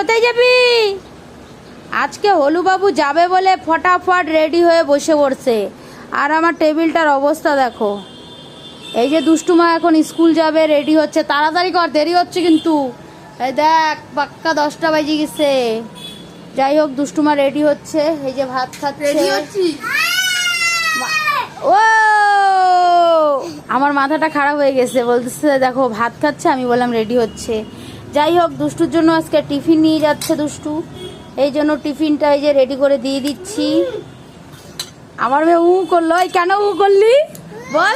কোথায় যাবি? আজকে হলুবাবু যাবে বলে ফটাফট রেডি হয়ে বসে পড়ছে। আর আমার টেবিলটার অবস্থা দেখো। এই যে দুষ্টুমা এখন স্কুল যাবে, রেডি হচ্ছে। তাড়াতাড়ি কর, দেরি হচ্ছে কিন্তু। এই দেখ পাক্কা 10টা বাজে গেছে। যাই হোক, দুষ্টুমা রেডি হচ্ছে। এই যে ভাত খাচ্ছে। ও আমার মাথাটা খারাপ হয়ে গেছে, বলতেছে দেখো ভাত খাচ্ছে, আমি বললাম রেডি হচ্ছে। যাই হোক, দুষ্টুর জন্য আজকে টিফিন নিয়ে যাচ্ছে দুষ্টু, এই জন্য টিফিনটা এই যে রেডি করে দিয়ে দিচ্ছি। আমার মেয়ে উ করলো। এই কেন উ করলি বল?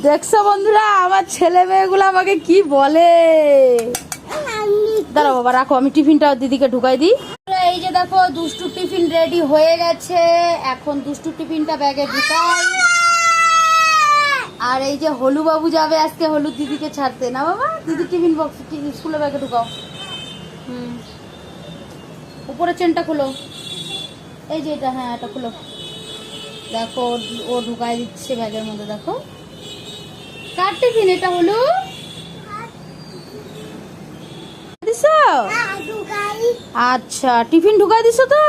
দেখছো বন্ধুরা, আমার ছেলে মেয়েগুলো আমাকে কি বলে। দাঁড়াও বাবা, রাখো, আমি টিফিনটা দিদিকে ঢুকাই দিই। এই যে দেখো দুষ্টু টিফিন রেডি হয়ে গেছে। এখন দুষ্টু টিফিনটা ব্যাগে ঢুকাই। আর এই যে হলু বাবু যাবে আজকে হলু দিদিকে ছাড়তে। না বাবা, দিদি টিফিন বক্স স্কুলে ব্যাগে ঢুকাও। উপরে চেনটা খুলো। এই যে এটা, হ্যাঁ এটা খুলো। দেখো ও ঢুকাই দিচ্ছে ব্যাগের মধ্যে। দেখো কার টিফিন এটা? হলু দিছো? আচ্ছা, টিফিন ঢুকাই দিছো তো?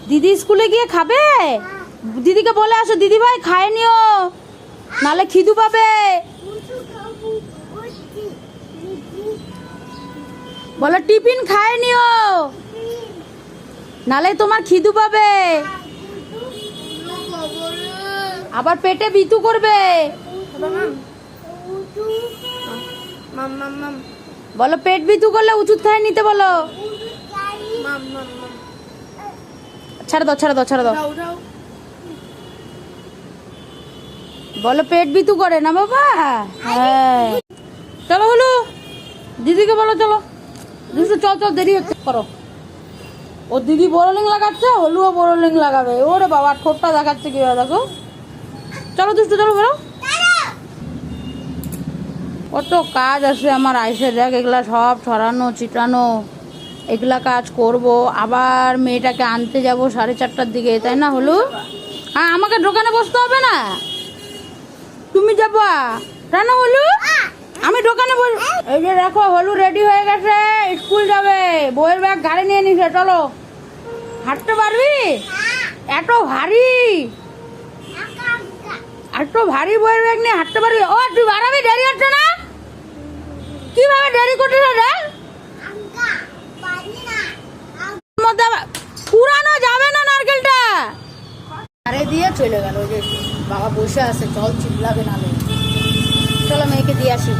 দিদি স্কুলে গিয়ে খাবে? দিদিকে বলে আসো, দিদি ভাই খায় নিও, নালে খিদু পাবে। বলো টিফিন খায় নিও, নালে তোমার খিদু পাবে, আবার পেটে বিতু করবে। বলো পেট বিতু করলে ওষুধ খাই নিতে বলো। ছাড়া দাও, ছাড়া দাও, ছাড়া দাও। বলো পেট বিতু করে না বাবা। হ্যাঁ চলো হলু, দিদিকে বলো চলো। দুষ্টু চল চল, দেরি হচ্ছে, করো। ও দিদি বোরোলিং লাগাচ্ছে, হলুও বোরোলিং লাগাবে। ওরে বাবা, ঠোঁটটা দেখাচ্ছে কিভাবে, দেখো। চলো দুষ্টু চলো, বেরো। কত কাজ আছে আমার আইসে, দেখ এগুলা সব ছড়ানো ছিটানো, এগুলা কাজ করব। আবার মেয়েটাকে আনতে যাব 4:30টার দিকে, তাই না হলু? হ্যাঁ, আমাকে দোকানে বসতে হবে না, তুমি যাবা তাই না হলু? আমি দোকানে বস। এই যে দেখো হলু রেডি হয়ে গেছে, স্কুল যাবে। বইয়ের ব্যাগ গাড়ি নিয়ে নিছে। চলো, হাঁটতে পারবি? এত ভারী, এত ভারী বইয়ের ব্যাগ নিয়ে হাঁটতে পারবি? ও তুই বাড়াবি, দেরি হচ্ছে না? কিভাবে দেরি করছিস রে? পুরানো যাবে না নারকেলটা। আরে দিয়ে চলে গেল। ওই যে বাবা বসে আছে, চল চিল্লাবে নালে। চলো মেয়েকে দিয়ে আসি।